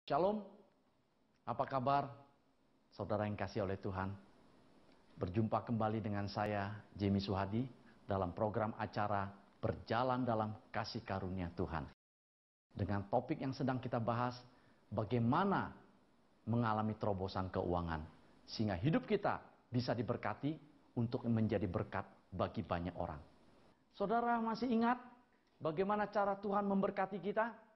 Shalom, apa kabar saudara yang kasih oleh Tuhan? Berjumpa kembali dengan saya, Jimmy Suhadi, dalam program acara Berjalan dalam Kasih Karunia Tuhan. Dengan topik yang sedang kita bahas, bagaimana mengalami terobosan keuangan, sehingga hidup kita bisa diberkati untuk menjadi berkat bagi banyak orang. Saudara masih ingat bagaimana cara Tuhan memberkati kita?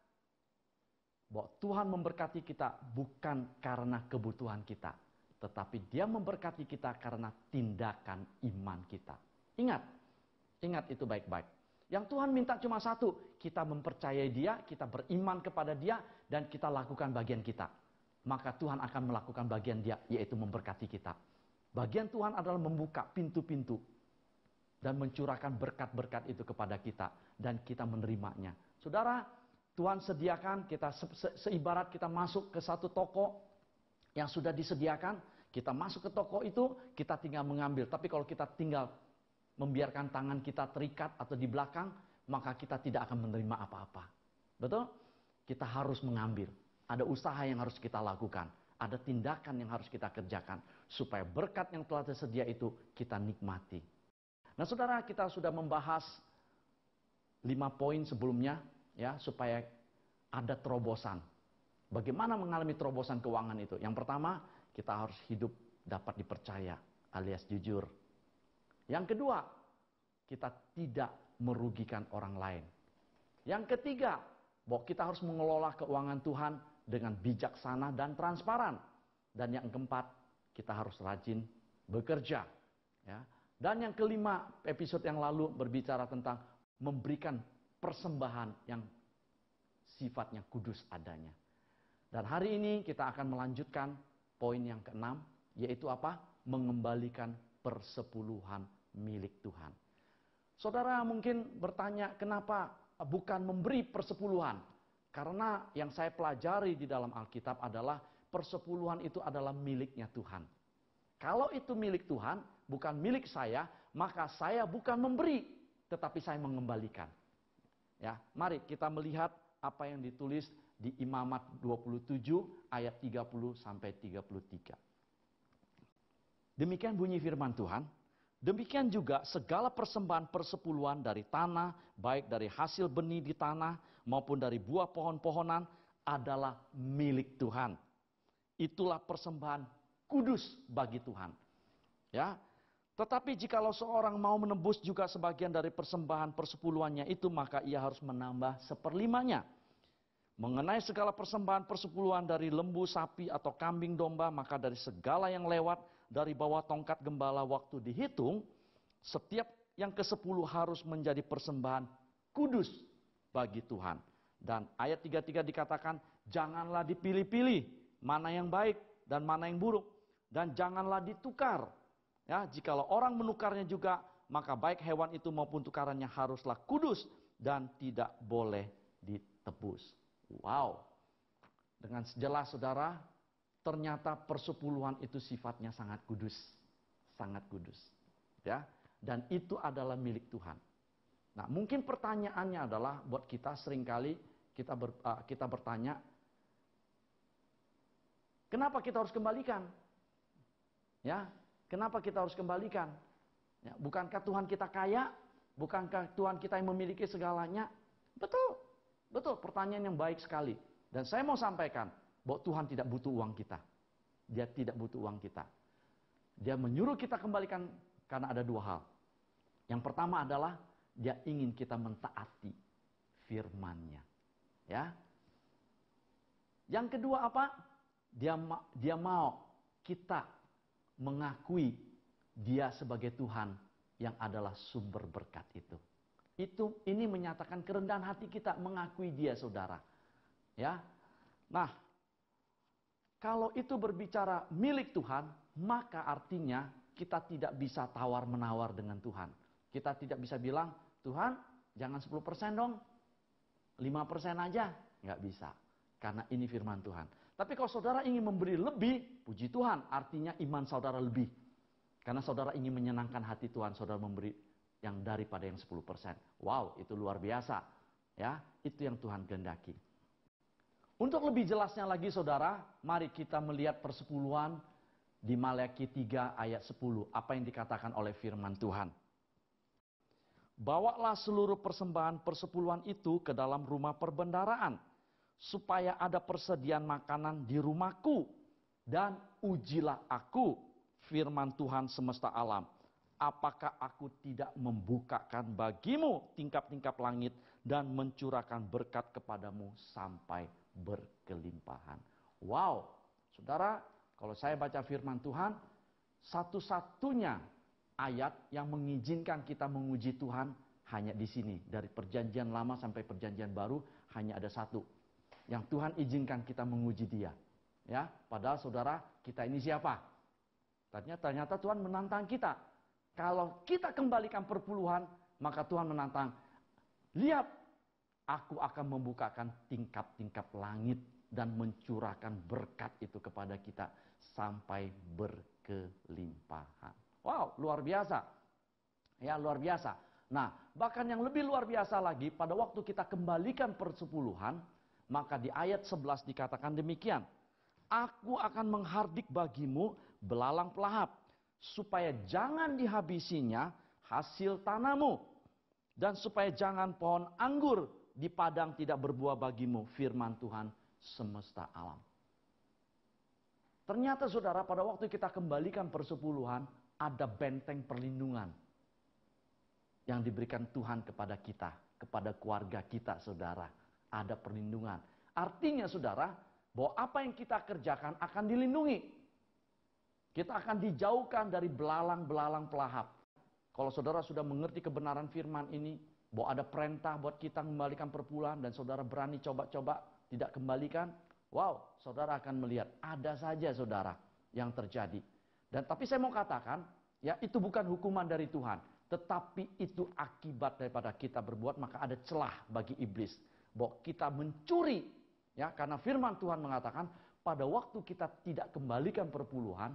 Bahwa Tuhan memberkati kita bukan karena kebutuhan kita, tetapi Dia memberkati kita karena tindakan iman kita. Ingat itu baik-baik. Yang Tuhan minta cuma satu, kita mempercayai Dia, kita beriman kepada Dia, dan kita lakukan bagian kita. Maka Tuhan akan melakukan bagian Dia, yaitu memberkati kita. Bagian Tuhan adalah membuka pintu-pintu dan mencurahkan berkat-berkat itu kepada kita, dan kita menerimanya. Saudara, Tuhan sediakan kita seibarat kita masuk ke satu toko yang sudah disediakan, kita masuk ke toko itu, kita tinggal mengambil. Tapi kalau kita tinggal membiarkan tangan kita terikat atau di belakang, maka kita tidak akan menerima apa-apa. Betul? Kita harus mengambil. Ada usaha yang harus kita lakukan, ada tindakan yang harus kita kerjakan supaya berkat yang telah tersedia itu kita nikmati. Nah, saudara, kita sudah membahas 5 poin sebelumnya, ya, supaya ada terobosan. Bagaimana mengalami terobosan keuangan itu? Yang pertama, kita harus hidup dapat dipercaya, alias jujur. Yang kedua, kita tidak merugikan orang lain. Yang ketiga, bahwa kita harus mengelola keuangan Tuhan dengan bijaksana dan transparan. Dan yang keempat, kita harus rajin bekerja, ya. Dan yang kelima, episode yang lalu berbicara tentang memberikan persembahan yang sifatnya kudus adanya. Dan hari ini kita akan melanjutkan poin yang keenam, yaitu apa? Mengembalikan persepuluhan milik Tuhan. Saudara mungkin bertanya, kenapa bukan memberi persepuluhan? Karena yang saya pelajari di dalam Alkitab adalah persepuluhan itu adalah miliknya Tuhan. Kalau itu milik Tuhan, bukan milik saya, maka saya bukan memberi, tetapi saya mengembalikan. Ya, mari kita melihat apa yang ditulis di Imamat 27 ayat 30 sampai 33. Demikian bunyi firman Tuhan. Demikian juga segala persembahan persepuluhan dari tanah, baik dari hasil benih di tanah maupun dari buah pohon-pohonan adalah milik Tuhan. Itulah persembahan kudus bagi Tuhan. Ya. Tetapi jikalau seorang mau menebus juga sebagian dari persembahan persepuluhannya itu, maka ia harus menambah 1/5. Mengenai segala persembahan persepuluhan dari lembu, sapi, atau kambing domba, maka dari segala yang lewat dari bawah tongkat gembala waktu dihitung, setiap yang ke-10 harus menjadi persembahan kudus bagi Tuhan. Dan ayat 33 dikatakan, janganlah dipilih-pilih mana yang baik dan mana yang buruk, dan janganlah ditukar. Ya, jikalau orang menukarnya juga, maka baik hewan itu maupun tukarannya haruslah kudus dan tidak boleh ditebus. Wow. Dengan jelas saudara, ternyata persepuluhan itu sifatnya sangat kudus. Sangat kudus. Ya, dan itu adalah milik Tuhan. Nah, mungkin pertanyaannya adalah buat kita seringkali kita bertanya, kenapa kita harus kembalikan? Ya, kenapa kita harus kembalikan? Ya, bukankah Tuhan kita kaya? Bukankah Tuhan kita yang memiliki segalanya? Betul. Betul, pertanyaan yang baik sekali. Dan saya mau sampaikan bahwa Tuhan tidak butuh uang kita. Dia tidak butuh uang kita. Dia menyuruh kita kembalikan karena ada 2 hal. Yang pertama adalah Dia ingin kita mentaati firman-Nya. Ya. Yang kedua apa? Dia mau kita mengakui Dia sebagai Tuhan yang adalah sumber berkat itu. Ini menyatakan kerendahan hati kita mengakui Dia, saudara. Ya. Nah, kalau itu berbicara milik Tuhan, maka artinya kita tidak bisa tawar-menawar dengan Tuhan. Kita tidak bisa bilang, Tuhan, jangan 10% dong. 5% aja. Nggak bisa. Karena ini firman Tuhan. Tapi kalau saudara ingin memberi lebih, puji Tuhan, artinya iman saudara lebih. Karena saudara ingin menyenangkan hati Tuhan, saudara memberi yang daripada yang 10%. Wow, itu luar biasa. Ya, itu yang Tuhan kehendaki. Untuk lebih jelasnya lagi saudara, mari kita melihat persepuluhan di Maleakhi 3 ayat 10. Apa yang dikatakan oleh firman Tuhan. Bawalah seluruh persembahan persepuluhan itu ke dalam rumah perbendaharaan, supaya ada persediaan makanan di rumahku. Dan ujilah aku, firman Tuhan semesta alam. Apakah aku tidak membukakan bagimu tingkap-tingkap langit dan mencurahkan berkat kepadamu sampai berkelimpahan. Wow, saudara, kalau saya baca firman Tuhan, satu-satunya ayat yang mengizinkan kita menguji Tuhan hanya di sini. Dari perjanjian lama sampai perjanjian baru hanya ada satu. Yang Tuhan izinkan kita menguji dia. Ya, padahal saudara, kita ini siapa? Ternyata Tuhan menantang kita. Kalau kita kembalikan perpuluhan, maka Tuhan menantang. Lihat, aku akan membukakan tingkap-tingkap langit dan mencurahkan berkat itu kepada kita sampai berkelimpahan. Wow, luar biasa. Ya, luar biasa. Nah, bahkan yang lebih luar biasa lagi, pada waktu kita kembalikan persepuluhan, maka di ayat 11 dikatakan demikian. Aku akan menghardik bagimu belalang pelahap, supaya jangan dihabisinya hasil tanahmu. Dan supaya jangan pohon anggur di padang tidak berbuah bagimu, firman Tuhan semesta alam. Ternyata saudara, pada waktu kita kembalikan persepuluhan, ada benteng perlindungan yang diberikan Tuhan kepada kita, kepada keluarga kita saudara. Ada perlindungan. Artinya saudara, bahwa apa yang kita kerjakan akan dilindungi. Kita akan dijauhkan dari belalang-belalang pelahap. Kalau saudara sudah mengerti kebenaran firman ini, bahwa ada perintah buat kita kembalikan perpuluhan, dan saudara berani coba-coba tidak kembalikan, wow, saudara akan melihat ada saja saudara yang terjadi. Dan tapi saya mau katakan, ya itu bukan hukuman dari Tuhan, tetapi itu akibat daripada kita berbuat, maka ada celah bagi iblis bahwa kita mencuri, ya, karena firman Tuhan mengatakan pada waktu kita tidak kembalikan perpuluhan,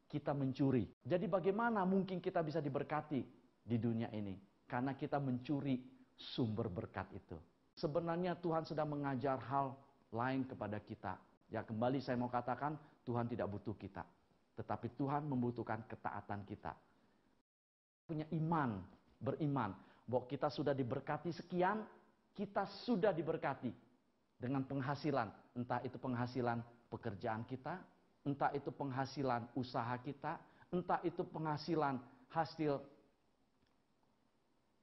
kita mencuri. Jadi bagaimana mungkin kita bisa diberkati di dunia ini? Karena kita mencuri sumber berkat itu. Sebenarnya Tuhan sedang mengajar hal lain kepada kita. Ya, kembali saya mau katakan, Tuhan tidak butuh kita. Tetapi Tuhan membutuhkan ketaatan kita. Punya iman, beriman, bahwa kita sudah diberkati sekian, kita sudah diberkati dengan penghasilan. Entah itu penghasilan pekerjaan kita, entah itu penghasilan usaha kita, entah itu penghasilan hasil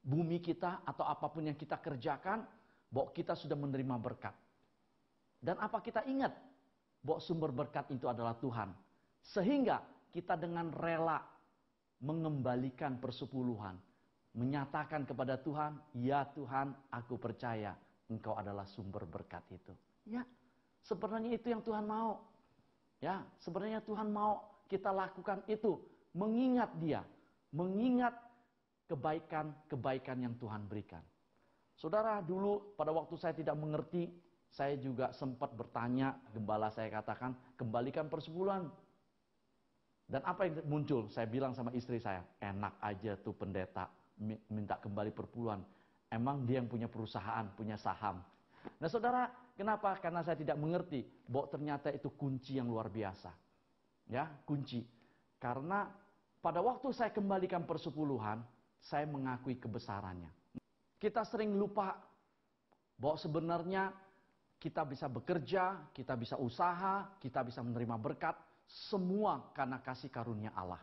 bumi kita, atau apapun yang kita kerjakan, bahwa kita sudah menerima berkat. Dan apa kita ingat? Bahwa sumber berkat itu adalah Tuhan. Sehingga kita dengan rela mengembalikan persepuluhan. Menyatakan kepada Tuhan, ya Tuhan, aku percaya Engkau adalah sumber berkat itu. Ya, sebenarnya itu yang Tuhan mau. Ya, sebenarnya Tuhan mau kita lakukan itu, mengingat Dia, mengingat kebaikan-kebaikan yang Tuhan berikan. Saudara, dulu pada waktu saya tidak mengerti, saya juga sempat bertanya, gembala saya katakan, kembalikan persepuluhan. Dan apa yang muncul? Saya bilang sama istri saya, enak aja tuh pendeta minta kembali perpuluhan. Emang dia yang punya perusahaan, punya saham. Nah saudara, kenapa? Karena saya tidak mengerti bahwa ternyata itu kunci yang luar biasa. Ya, kunci. Karena pada waktu saya kembalikan persepuluhan, saya mengakui kebesarannya. Kita sering lupa bahwa sebenarnya kita bisa bekerja, kita bisa usaha, kita bisa menerima berkat, semua karena kasih karunia Allah.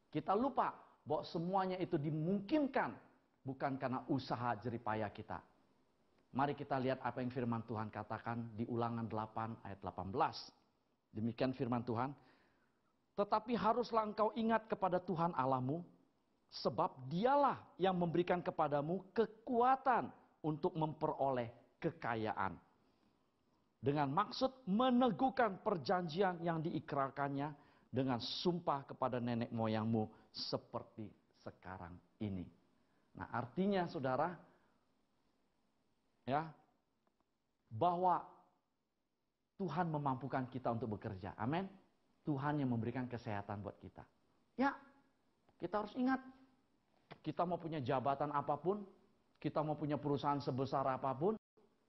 Kita lupa bahwa semuanya itu dimungkinkan bukan karena usaha jeripaya kita. Mari kita lihat apa yang firman Tuhan katakan di Ulangan 8 ayat 18. Demikian firman Tuhan. Tetapi haruslah engkau ingat kepada Tuhan Allahmu, sebab Dialah yang memberikan kepadamu kekuatan untuk memperoleh kekayaan. Dengan maksud meneguhkan perjanjian yang diikrarkannya dengan sumpah kepada nenek moyangmu seperti sekarang ini. Nah, artinya saudara, ya, bahwa Tuhan memampukan kita untuk bekerja. Amin. Tuhan yang memberikan kesehatan buat kita. Ya, kita harus ingat, kita mau punya jabatan apapun, kita mau punya perusahaan sebesar apapun,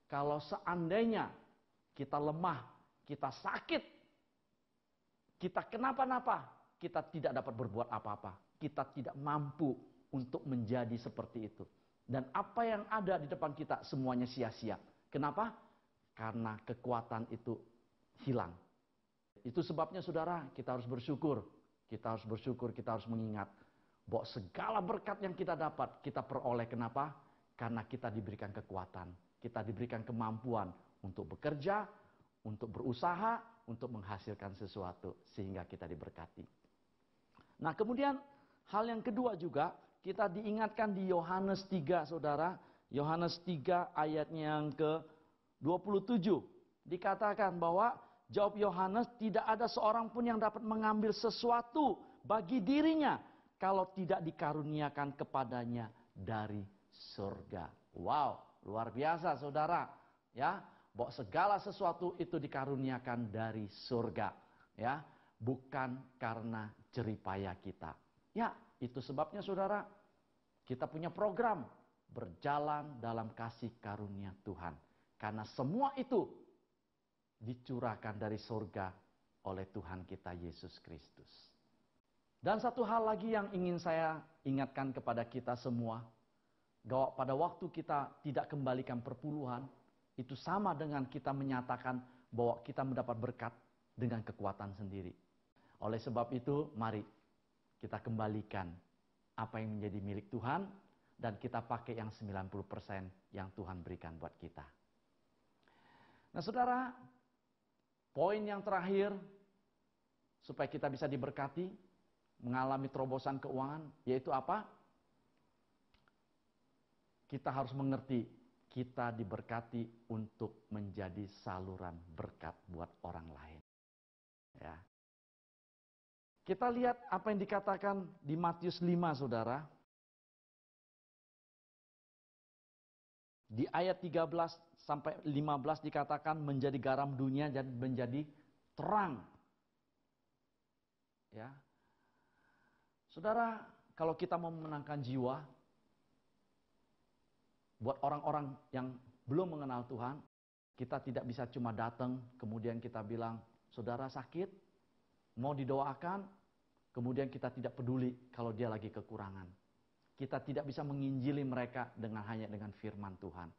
kalau seandainya kita lemah, kita sakit, kita kenapa-napa, kita tidak dapat berbuat apa-apa. Kita tidak mampu untuk menjadi seperti itu. Dan apa yang ada di depan kita semuanya sia-sia. Kenapa? Karena kekuatan itu hilang. Itu sebabnya saudara, kita harus bersyukur. Kita harus bersyukur, kita harus mengingat bahwa segala berkat yang kita dapat, kita peroleh. Kenapa? Karena kita diberikan kekuatan. Kita diberikan kemampuan untuk bekerja, untuk berusaha, untuk menghasilkan sesuatu. Sehingga kita diberkati. Nah kemudian hal yang kedua juga, kita diingatkan di Yohanes 3 saudara. Yohanes 3 ayatnya yang ke-27. Dikatakan bahwa, jawab Yohanes, tidak ada seorang pun yang dapat mengambil sesuatu bagi dirinya kalau tidak dikaruniakan kepadanya dari surga. Wow, luar biasa saudara. Ya, bahwa segala sesuatu itu dikaruniakan dari surga. Ya, bukan karena jeripaya kita. Ya, itu sebabnya saudara, kita punya program berjalan dalam kasih karunia Tuhan. Karena semua itu dicurahkan dari surga oleh Tuhan kita Yesus Kristus. Dan satu hal lagi yang ingin saya ingatkan kepada kita semua, bahwa pada waktu kita tidak kembalikan perpuluhan, itu sama dengan kita menyatakan bahwa kita mendapat berkat dengan kekuatan sendiri. Oleh sebab itu, mari kita kembalikan apa yang menjadi milik Tuhan, dan kita pakai yang 90% yang Tuhan berikan buat kita. Nah saudara, poin yang terakhir, supaya kita bisa diberkati, mengalami terobosan keuangan, yaitu apa? Kita harus mengerti, kita diberkati untuk menjadi saluran berkat buat orang lain. Ya. Kita lihat apa yang dikatakan di Matius 5, saudara. Di ayat 13 sampai 15 dikatakan menjadi garam dunia dan menjadi terang. Ya. Saudara, kalau kita mau memenangkan jiwa buat orang-orang yang belum mengenal Tuhan, kita tidak bisa cuma datang kemudian kita bilang, saudara sakit, mau didoakan, kemudian kita tidak peduli kalau dia lagi kekurangan. Kita tidak bisa menginjili mereka hanya dengan firman Tuhan.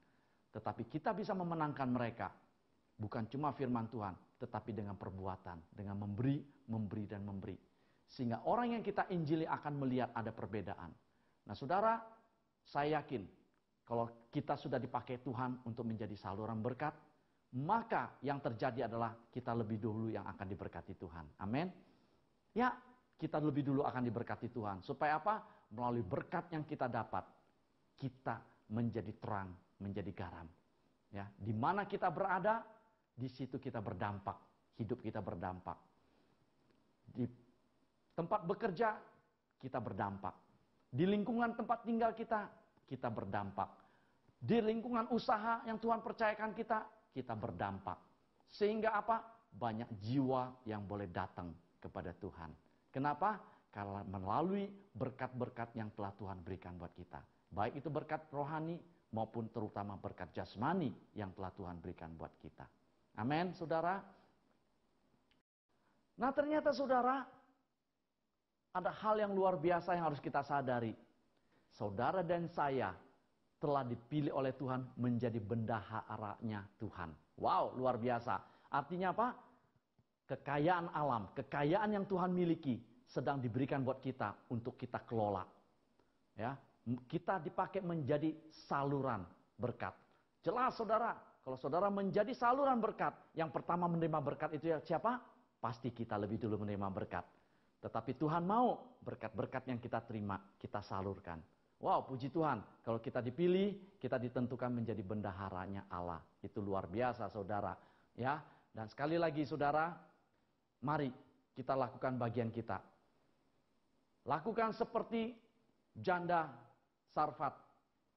Tetapi kita bisa memenangkan mereka. Bukan cuma firman Tuhan, tetapi dengan perbuatan. Dengan memberi, memberi, dan memberi. Sehingga orang yang kita injili akan melihat ada perbedaan. Nah saudara, saya yakin kalau kita sudah dipakai Tuhan untuk menjadi saluran berkat, maka yang terjadi adalah kita lebih dulu yang akan diberkati Tuhan. Amin. Ya, kita lebih dulu akan diberkati Tuhan. Supaya apa? Melalui berkat yang kita dapat, kita menjadi terang, menjadi garam. Ya, di mana kita berada, di situ kita berdampak, hidup kita berdampak. Di tempat bekerja, kita berdampak. Di lingkungan tempat tinggal kita, kita berdampak. Di lingkungan usaha yang Tuhan percayakan kita berdampak. Sehingga apa? Banyak jiwa yang boleh datang kepada Tuhan. Kenapa? Karena melalui berkat-berkat yang telah Tuhan berikan buat kita. Baik itu berkat rohani maupun terutama berkat jasmani yang telah Tuhan berikan buat kita. Amin, saudara. Nah ternyata saudara, ada hal yang luar biasa yang harus kita sadari. Saudara dan saya telah dipilih oleh Tuhan menjadi bendaharanya Tuhan. Wow, luar biasa. Artinya apa? Kekayaan alam, kekayaan yang Tuhan miliki sedang diberikan buat kita untuk kita kelola. Ya, kita dipakai menjadi saluran berkat. Jelas saudara, kalau saudara menjadi saluran berkat, yang pertama menerima berkat itu ya siapa? Pasti kita lebih dulu menerima berkat. Tetapi Tuhan mau berkat-berkat yang kita terima, kita salurkan. Wow, puji Tuhan. Kalau kita dipilih, kita ditentukan menjadi bendaharanya Allah. Itu luar biasa, saudara. Ya, dan sekali lagi, saudara, mari kita lakukan bagian kita. Lakukan seperti janda Sarfat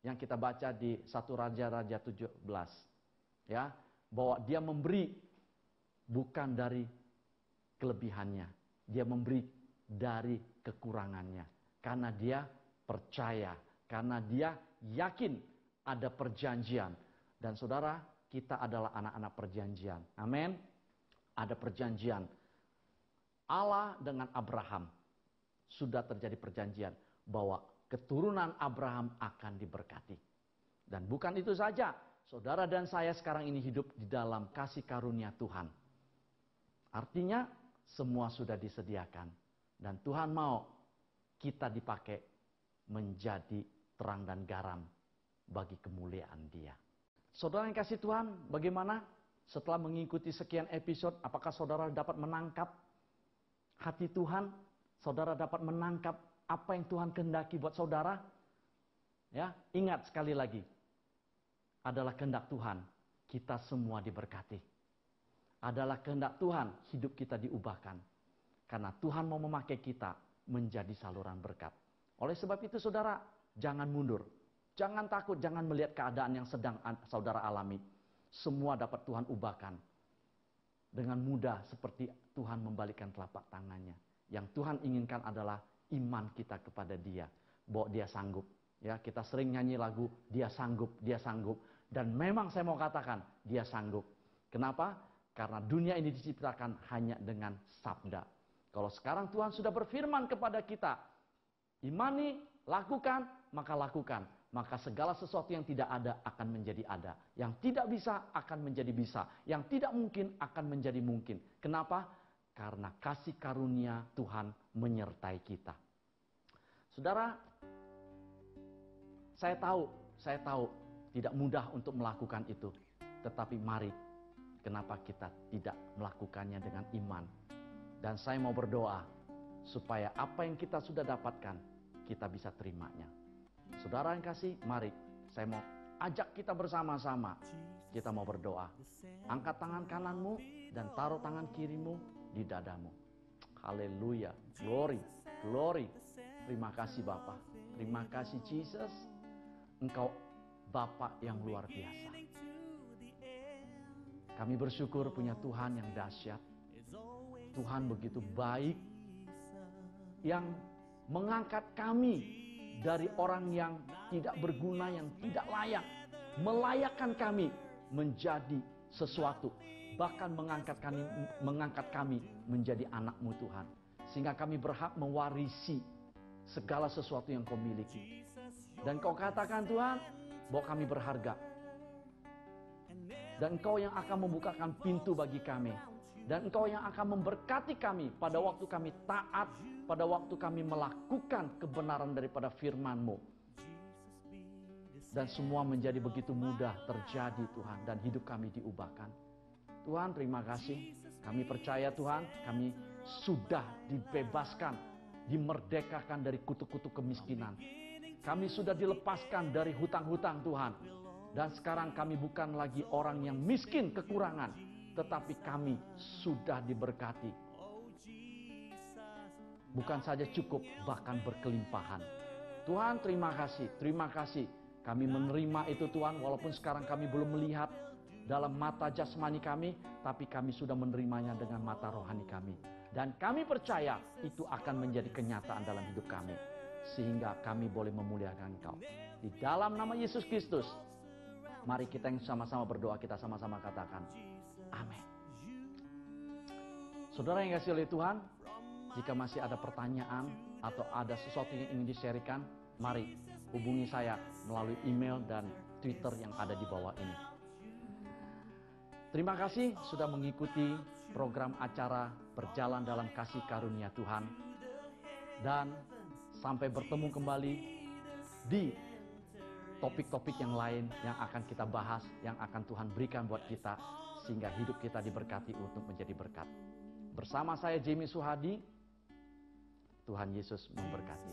yang kita baca di 1 Raja-Raja 17. Ya, bahwa dia memberi bukan dari kelebihannya. Dia memberi dari kekurangannya. Karena dia percaya. Karena dia yakin ada perjanjian. Dan saudara, kita adalah anak-anak perjanjian. Amin. Ada perjanjian Allah dengan Abraham. Sudah terjadi perjanjian bahwa keturunan Abraham akan diberkati. Dan bukan itu saja, saudara dan saya sekarang ini hidup di dalam kasih karunia Tuhan. Artinya semua sudah disediakan. Dan Tuhan mau kita dipakai menjadi terang dan garam bagi kemuliaan Dia. Saudara yang kasih Tuhan, bagaimana setelah mengikuti sekian episode, apakah saudara dapat menangkap hati Tuhan? Saudara dapat menangkap apa yang Tuhan kehendaki buat saudara? Ya, ingat sekali lagi, adalah kehendak Tuhan kita semua diberkati. Adalah kehendak Tuhan hidup kita diubahkan. Karena Tuhan mau memakai kita menjadi saluran berkat. Oleh sebab itu saudara, jangan mundur. Jangan takut, jangan melihat keadaan yang sedang saudara alami. Semua dapat Tuhan ubahkan. Dengan mudah seperti Tuhan membalikkan telapak tangannya. Yang Tuhan inginkan adalah iman kita kepada Dia. Bahwa Dia sanggup. Ya, kita sering nyanyi lagu, Dia sanggup, Dia sanggup. Dan memang saya mau katakan, Dia sanggup. Kenapa? Karena dunia ini diciptakan hanya dengan sabda. Kalau sekarang Tuhan sudah berfirman kepada kita, imani, lakukan, maka lakukan. Maka segala sesuatu yang tidak ada akan menjadi ada. Yang tidak bisa akan menjadi bisa. Yang tidak mungkin akan menjadi mungkin. Kenapa? Karena kasih karunia Tuhan menyertai kita. Saudara, saya tahu tidak mudah untuk melakukan itu. Tetapi mari, kenapa kita tidak melakukannya dengan iman? Dan saya mau berdoa supaya apa yang kita sudah dapatkan, kita bisa terimanya. Saudara yang kasih, mari saya mau ajak kita bersama-sama. Kita mau berdoa. Angkat tangan kananmu dan taruh tangan kirimu di dadamu. Haleluya, glory, glory. Terima kasih Bapa. Terima kasih Jesus. Engkau Bapa yang luar biasa. Kami bersyukur punya Tuhan yang dahsyat. Tuhan begitu baik, yang mengangkat kami dari orang yang tidak berguna, yang tidak layak, melayakkan kami menjadi sesuatu, bahkan mengangkat kami menjadi anak-Mu Tuhan, sehingga kami berhak mewarisi segala sesuatu yang Kau miliki. Dan Kau katakan Tuhan bahwa kami berharga, dan Engkau yang akan membukakan pintu bagi kami. Dan Engkau yang akan memberkati kami pada waktu kami taat, pada waktu kami melakukan kebenaran daripada firman-Mu. Dan semua menjadi begitu mudah terjadi Tuhan, dan hidup kami diubahkan. Tuhan, terima kasih. Kami percaya Tuhan, kami sudah dibebaskan, dimerdekakan dari kutuk-kutuk kemiskinan. Kami sudah dilepaskan dari hutang-hutang Tuhan. Dan sekarang kami bukan lagi orang yang miskin kekurangan, tetapi kami sudah diberkati. Bukan saja cukup, bahkan berkelimpahan. Tuhan, terima kasih, terima kasih. Kami menerima itu Tuhan, walaupun sekarang kami belum melihat dalam mata jasmani kami, tapi kami sudah menerimanya dengan mata rohani kami. Dan kami percaya itu akan menjadi kenyataan dalam hidup kami. Sehingga kami boleh memuliakan Engkau. Di dalam nama Yesus Kristus, mari kita yang sama-sama berdoa, kita sama-sama katakan, amin. Saudara yang kasih oleh Tuhan, jika masih ada pertanyaan atau ada sesuatu yang ingin di-sharekan, mari hubungi saya melalui email dan Twitter yang ada di bawah ini. Terima kasih sudah mengikuti program acara Berjalan dalam Kasih Karunia Tuhan. Dan sampai bertemu kembali di topik-topik yang lain yang akan kita bahas, yang akan Tuhan berikan buat kita, sehingga hidup kita diberkati untuk menjadi berkat. Bersama saya Jamie Suhadi, Tuhan Yesus memberkati.